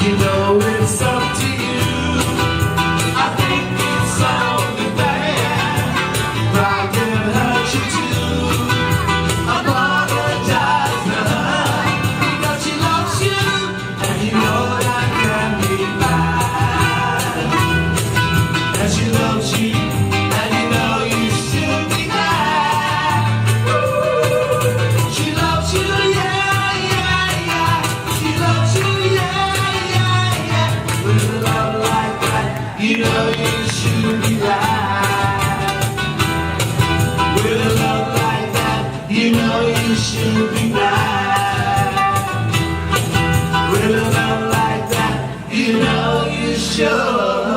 You know it's up to you. I think it's only bad, but I can hurt you too. Apologize to her because she loves you, and you know that can be bad. And she loves you, and you know you should be glad. She loves you, yeah, yeah, yeah. She loves you, yeah, yeah, yeah. With a love like that, you know you should be glad. With a love like that, you know you should be glad. With a love like that, you know you should.